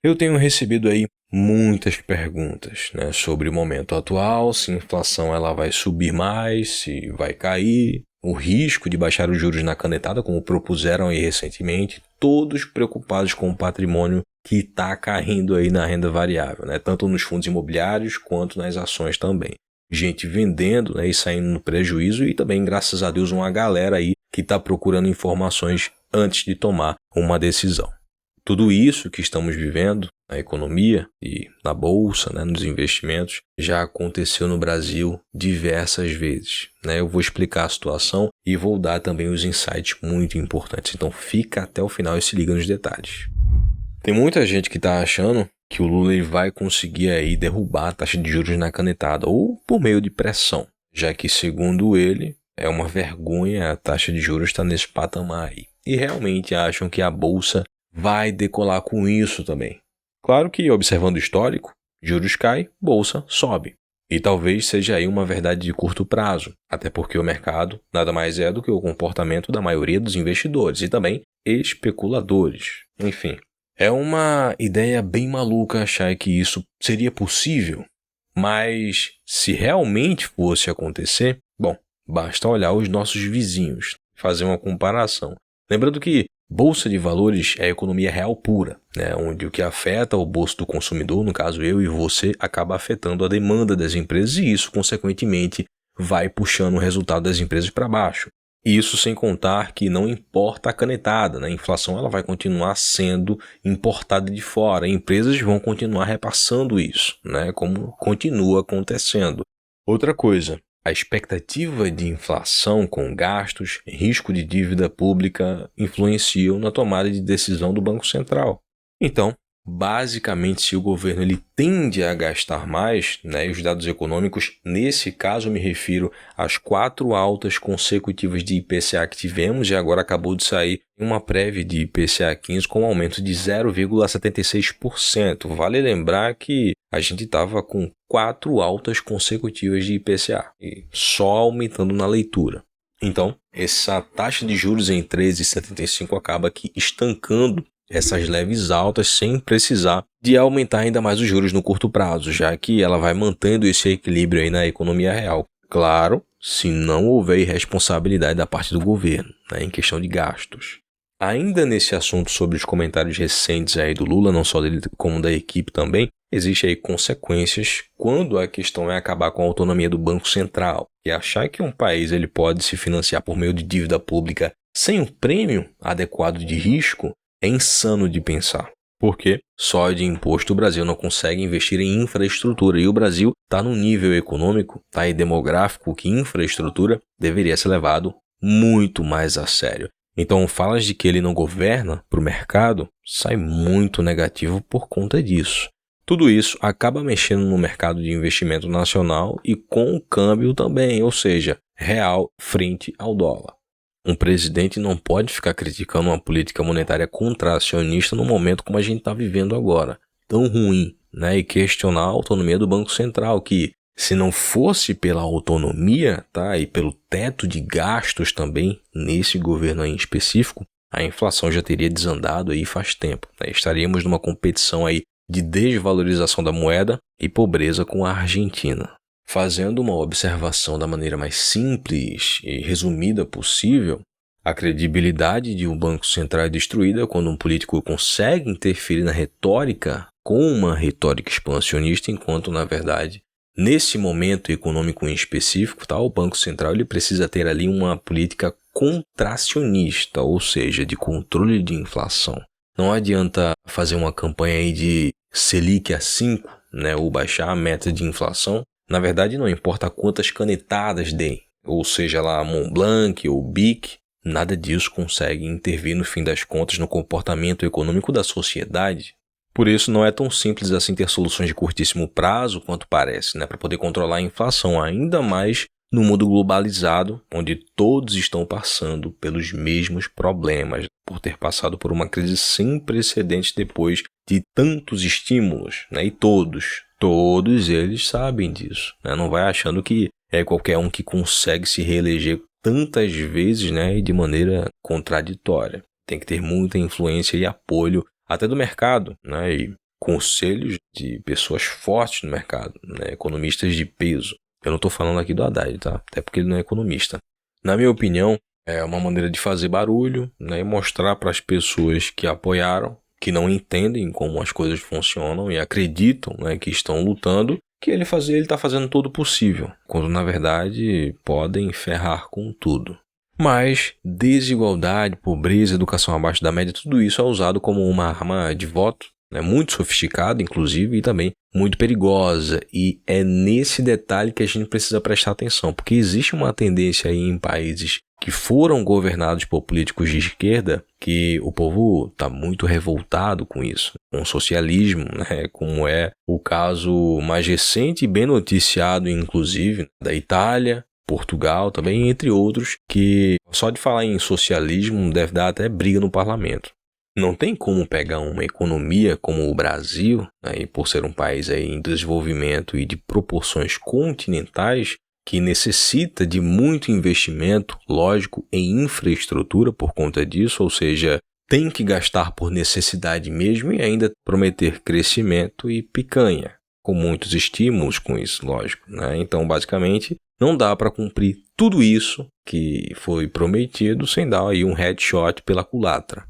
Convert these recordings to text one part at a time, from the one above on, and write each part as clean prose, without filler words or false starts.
Eu tenho recebido aí muitas perguntas, né, sobre o momento atual, se a inflação ela vai subir mais, se vai cair, o risco de baixar os juros na canetada, como propuseram aí recentemente, todos preocupados com o patrimônio que está caindo aí na renda variável, né, tanto nos fundos imobiliários quanto nas ações também. Gente vendendo, né, e saindo no prejuízo, e também, graças a Deus, uma galera aí que está procurando informações antes de tomar uma decisão. Tudo isso que estamos vivendo na economia e na bolsa, né, nos investimentos, já aconteceu no Brasil diversas vezes, né? Eu vou explicar a situação e vou dar também os insights muito importantes. Então fica até o final e se liga nos detalhes. Tem muita gente que está achando que o Lula ele vai conseguir aí derrubar a taxa de juros na canetada ou por meio de pressão, já que, segundo ele, é uma vergonha a taxa de juros estar nesse patamar aí. E realmente acham que a bolsa vai decolar com isso também. Claro que, observando o histórico, juros caem, bolsa sobe. E talvez seja aí uma verdade de curto prazo, até porque o mercado nada mais é do que o comportamento da maioria dos investidores e também especuladores. Enfim, é uma ideia bem maluca achar que isso seria possível, mas se realmente fosse acontecer, bom, basta olhar os nossos vizinhos, fazer uma comparação. Lembrando que Bolsa de valores é a economia real pura, né? Onde o que afeta o bolso do consumidor, no caso eu e você, acaba afetando a demanda das empresas e isso, consequentemente, vai puxando o resultado das empresas para baixo. Isso sem contar que não importa a canetada, né? A inflação ela vai continuar sendo importada de fora, empresas vão continuar repassando isso, né? Como continua acontecendo. Outra coisa, a expectativa de inflação com gastos, risco de dívida pública influenciam na tomada de decisão do Banco Central. Então, basicamente, se o governo ele tende a gastar mais, né, e os dados econômicos, nesse caso eu me refiro às 4 altas consecutivas de IPCA que tivemos e agora acabou de sair uma prévia de IPCA 15 com um aumento de 0,76%. Vale lembrar que a gente estava com 4 altas consecutivas de IPCA e só aumentando na leitura. Então, essa taxa de juros em 13,75 acaba aqui estancando essas leves altas sem precisar de aumentar ainda mais os juros no curto prazo, já que ela vai mantendo esse equilíbrio aí na economia real. Claro, se não houver irresponsabilidade da parte do governo, né, em questão de gastos. Ainda nesse assunto sobre os comentários recentes aí do Lula, não só dele como da equipe também, existe aí consequências quando a questão é acabar com a autonomia do Banco Central. E achar que um país ele pode se financiar por meio de dívida pública sem um prêmio adequado de risco é insano de pensar. Porque só de imposto o Brasil não consegue investir em infraestrutura. E o Brasil está num nível econômico e demográfico que infraestrutura deveria ser levado muito mais a sério. Então, falas de que ele não governa para o mercado sai muito negativo por conta disso. Tudo isso acaba mexendo no mercado de investimento nacional e com o câmbio também, ou seja, real frente ao dólar. Um presidente não pode ficar criticando uma política monetária contracionista no momento como a gente está vivendo agora, tão ruim, né? E questionar a autonomia do Banco Central, que se não fosse pela autonomia, e pelo teto de gastos também, nesse governo aí em específico, a inflação já teria desandado aí faz tempo. Né? Estaríamos numa competição aí de desvalorização da moeda e pobreza com a Argentina. Fazendo uma observação da maneira mais simples e resumida possível, a credibilidade de um banco central é destruída quando um político consegue interferir na retórica com uma retórica expansionista, enquanto, na verdade, nesse momento econômico em específico, o Banco Central ele precisa ter ali uma política contracionista, ou seja, de controle de inflação. Não adianta fazer uma campanha aí de Selic a 5, né, ou baixar a meta de inflação. Na verdade, não importa quantas canetadas deem, ou seja lá Montblanc ou BIC, nada disso consegue intervir no fim das contas no comportamento econômico da sociedade. Por isso, não é tão simples assim ter soluções de curtíssimo prazo quanto parece, né, para poder controlar a inflação, ainda mais no mundo globalizado, onde todos estão passando pelos mesmos problemas, por ter passado por uma crise sem precedentes depois de tantos estímulos, né, e todos eles sabem disso, né? Não vai achando que é qualquer um que consegue se reeleger tantas vezes, né, e de maneira contraditória. Tem que ter muita influência e apoio até do mercado, né, e conselhos de pessoas fortes no mercado, né? Economistas de peso. Eu não estou falando aqui do Haddad, tá? Até porque ele não é economista. Na minha opinião, é uma maneira de fazer barulho, né? E mostrar para as pessoas que apoiaram, que não entendem como as coisas funcionam e acreditam, né, que estão lutando, que ele está fazendo todo o possível, quando na verdade podem ferrar com tudo. Mas desigualdade, pobreza, educação abaixo da média, tudo isso é usado como uma arma de voto, né, muito sofisticada, inclusive, e também muito perigosa. E é nesse detalhe que a gente precisa prestar atenção, porque existe uma tendência aí em países que foram governados por políticos de esquerda, que o povo está muito revoltado com isso, com o socialismo, né? Como é o caso mais recente e bem noticiado, inclusive, da Itália, Portugal também, entre outros, que só de falar em socialismo deve dar até briga no parlamento. Não tem como pegar uma economia como o Brasil, né, e por ser um país aí em desenvolvimento e de proporções continentais, que necessita de muito investimento, lógico, em infraestrutura por conta disso, ou seja, tem que gastar por necessidade mesmo e ainda prometer crescimento e picanha, com muitos estímulos com isso, lógico, né? Então, basicamente, não dá para cumprir tudo isso que foi prometido sem dar aí um headshot pela culatra.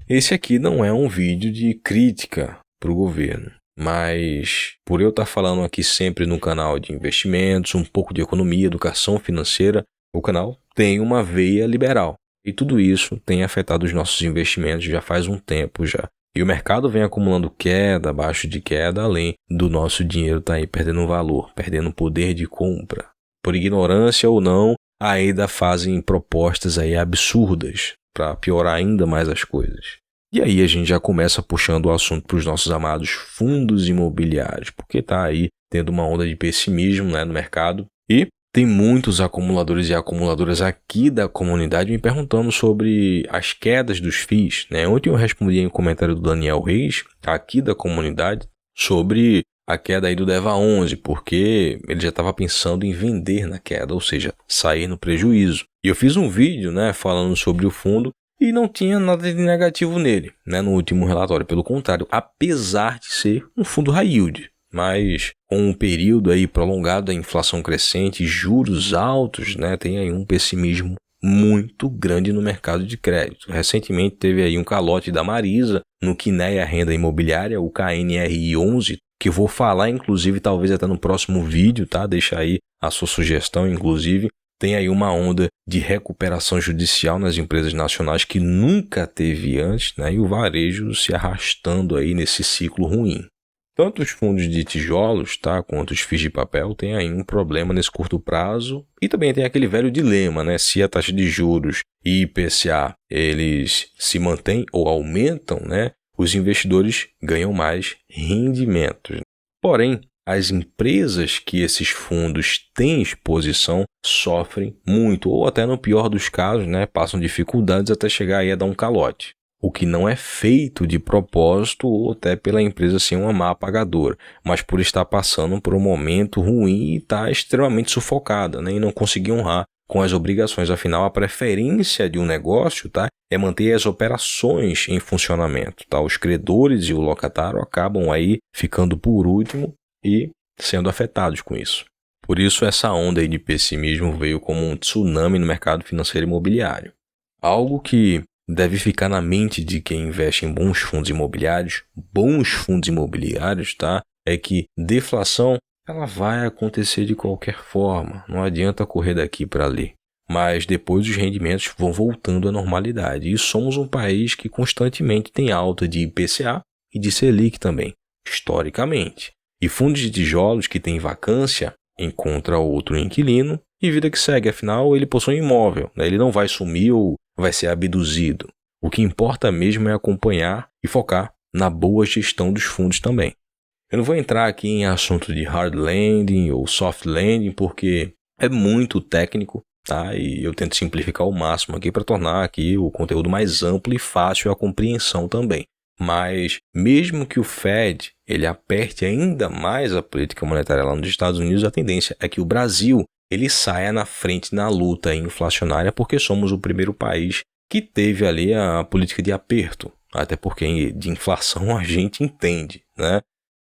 Esse aqui não é um vídeo de crítica para o governo, mas por eu estar falando aqui sempre no canal de investimentos, um pouco de economia, educação financeira, o canal tem uma veia liberal. E tudo isso tem afetado os nossos investimentos já faz um tempo já. E o mercado vem acumulando queda abaixo de queda, além do nosso dinheiro estar aí perdendo valor, perdendo poder de compra. Por ignorância ou não, ainda fazem propostas aí absurdas para piorar ainda mais as coisas. E aí a gente já começa puxando o assunto para os nossos amados fundos imobiliários, porque está aí tendo uma onda de pessimismo, né, no mercado. E tem muitos acumuladores e acumuladoras aqui da comunidade me perguntando sobre as quedas dos FIIs, né? Ontem eu respondi em um comentário do Daniel Reis, aqui da comunidade, sobre a queda aí do DEVA 11, porque ele já estava pensando em vender na queda, ou seja, sair no prejuízo. E eu fiz um vídeo, né, falando sobre o fundo e não tinha nada de negativo nele, né, no último relatório. Pelo contrário, apesar de ser um fundo high yield, mas com um período aí prolongado da inflação crescente, juros altos, né, tem aí um pessimismo muito grande no mercado de crédito. Recentemente teve aí um calote da Marisa no Kinea Renda Imobiliária, o KNRI 11, que eu vou falar inclusive talvez até no próximo vídeo, tá? Deixa aí a sua sugestão, inclusive. Tem aí uma onda de recuperação judicial nas empresas nacionais que nunca teve antes, né? E o varejo se arrastando aí nesse ciclo ruim. Tanto os fundos de tijolos, tá, quanto os FIIs de papel têm aí um problema nesse curto prazo. E também tem aquele velho dilema, né? Se a taxa de juros e IPCA eles se mantêm ou aumentam, né? Os investidores ganham mais rendimentos. Porém, as empresas que esses fundos têm exposição sofrem muito, ou até no pior dos casos, né, passam dificuldades até chegar aí a dar um calote. O que não é feito de propósito ou até pela empresa ser uma má pagadora, mas por estar passando por um momento ruim e estar extremamente sufocada, né, e não conseguir honrar com as obrigações. Afinal, a preferência de um negócio, tá, é manter as operações em funcionamento. Tá? Os credores e o locatário acabam aí ficando por último e sendo afetados com isso. Por isso, essa onda aí de pessimismo veio como um tsunami no mercado financeiro e imobiliário. Algo que deve ficar na mente de quem investe em bons fundos imobiliários, tá? É que deflação ela vai acontecer de qualquer forma, não adianta correr daqui para ali. Mas depois os rendimentos vão voltando à normalidade. E somos um país que constantemente tem alta de IPCA e de Selic também, historicamente. E fundos de tijolos que têm vacância encontra outro inquilino e vida que segue. Afinal, ele possui um imóvel, né? Ele não vai sumir ou vai ser abduzido. O que importa mesmo é acompanhar e focar na boa gestão dos fundos também. Eu não vou entrar aqui em assunto de hard landing ou soft landing porque é muito técnico, tá? E eu tento simplificar ao máximo aqui para tornar aqui o conteúdo mais amplo e fácil a compreensão também. Mas mesmo que o Fed ele aperte ainda mais a política monetária lá nos Estados Unidos, a tendência é que o Brasil ele saia na frente na luta inflacionária porque somos o primeiro país que teve ali a política de aperto, até porque de inflação a gente entende, né?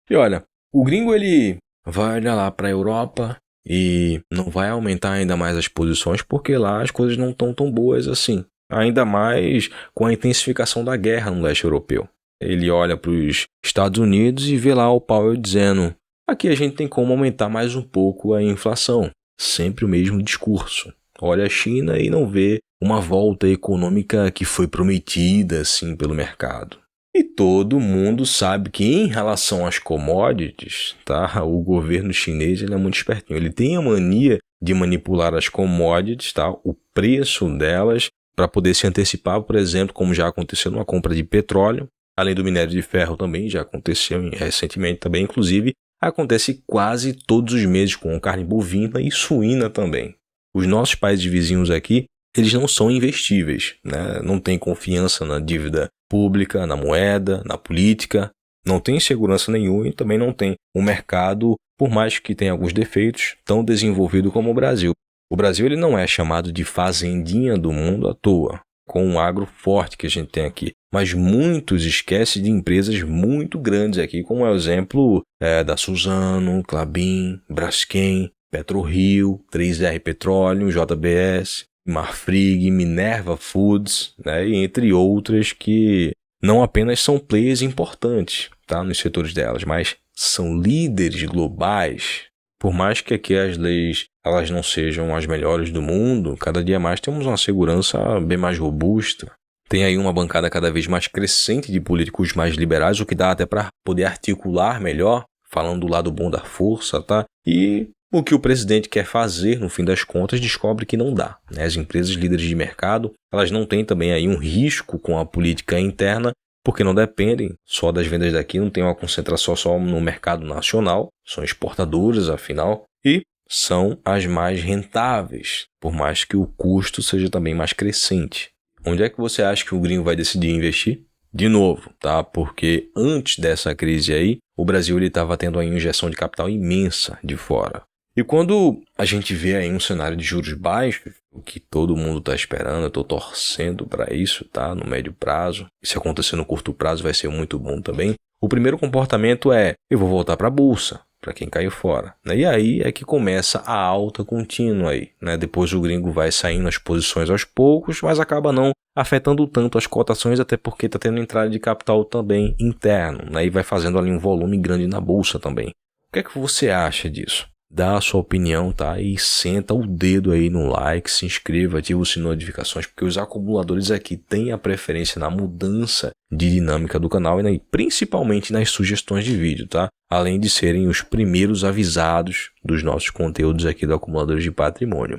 E olha, o gringo ele vai olhar lá para a Europa e não vai aumentar ainda mais as posições porque lá as coisas não estão tão boas assim. Ainda mais com a intensificação da guerra no leste europeu. Ele olha para os Estados Unidos e vê lá o Powell dizendo: aqui a gente tem como aumentar mais um pouco a inflação. Sempre o mesmo discurso. Olha a China e não vê uma volta econômica que foi prometida assim pelo mercado. E todo mundo sabe que em relação às commodities, tá? O governo chinês ele é muito espertinho. Ele tem a mania de manipular as commodities, tá? O preço delas, para poder se antecipar, por exemplo, como já aconteceu numa compra de petróleo, além do minério de ferro também, já aconteceu recentemente também, inclusive, acontece quase todos os meses com carne bovina e suína também. Os nossos países vizinhos aqui, eles não são investíveis, né? Não tem confiança na dívida pública, na moeda, na política, não tem segurança nenhuma e também não tem um mercado, por mais que tenha alguns defeitos, tão desenvolvido como o Brasil. O Brasil ele não é chamado de fazendinha do mundo à toa, com um agro forte que a gente tem aqui. Mas muitos esquecem de empresas muito grandes aqui, como é o exemplo da Suzano, Klabin, Braskem, PetroRio, 3R Petroleum, JBS, Marfrig, Minerva Foods, né, e entre outras que não apenas são players importantes, tá, nos setores delas, mas são líderes globais. Por mais que aqui as leis elas não sejam as melhores do mundo, cada dia mais temos uma segurança bem mais robusta. Tem aí uma bancada cada vez mais crescente de políticos mais liberais, o que dá até para poder articular melhor, falando do lado bom da força, tá? E o que o presidente quer fazer, no fim das contas, descobre que não dá, né? As empresas líderes de mercado, elas não têm também aí um risco com a política interna, porque não dependem só das vendas daqui, não tem uma concentração só no mercado nacional, são exportadoras, afinal, e são as mais rentáveis, por mais que o custo seja também mais crescente. Onde é que você acha que o gringo vai decidir investir? De novo, tá? Porque antes dessa crise aí, o Brasil estava tendo uma injeção de capital imensa de fora. E quando a gente vê aí um cenário de juros baixos, o que todo mundo está esperando, eu estou torcendo para isso, tá? No médio prazo. Se acontecer no curto prazo vai ser muito bom também. O primeiro comportamento é, eu vou voltar para a bolsa, para quem caiu fora, né? E aí é que começa a alta contínua aí, né? Depois o gringo vai saindo as posições aos poucos, mas acaba não afetando tanto as cotações, até porque está tendo entrada de capital também interno, né? E vai fazendo ali um volume grande na bolsa também. O que é que você acha disso? Dá a sua opinião, tá? E senta o dedo aí no like, se inscreva, ativa o sininho de notificações, porque os acumuladores aqui têm a preferência na mudança de dinâmica do canal e principalmente nas sugestões de vídeo, tá? Além de serem os primeiros avisados dos nossos conteúdos aqui do Acumuladores de Patrimônio.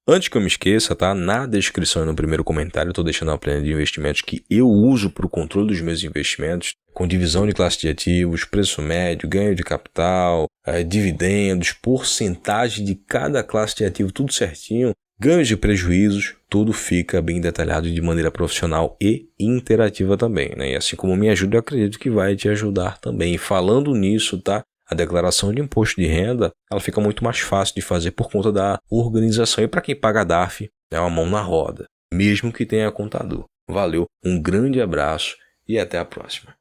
Antes que eu me esqueça, tá? Na descrição e no primeiro comentário eu estou deixando a planilha de investimentos que eu uso para o controle dos meus investimentos, com divisão de classe de ativos, preço médio, ganho de capital, dividendos, porcentagem de cada classe de ativo, tudo certinho, ganhos e prejuízos, tudo fica bem detalhado de maneira profissional e interativa também, né? E assim como me ajuda, eu acredito que vai te ajudar também. E falando nisso, tá? A declaração de imposto de renda, ela fica muito mais fácil de fazer por conta da organização. E para quem paga a DARF, é uma mão na roda, mesmo que tenha contador. Valeu, um grande abraço e até a próxima.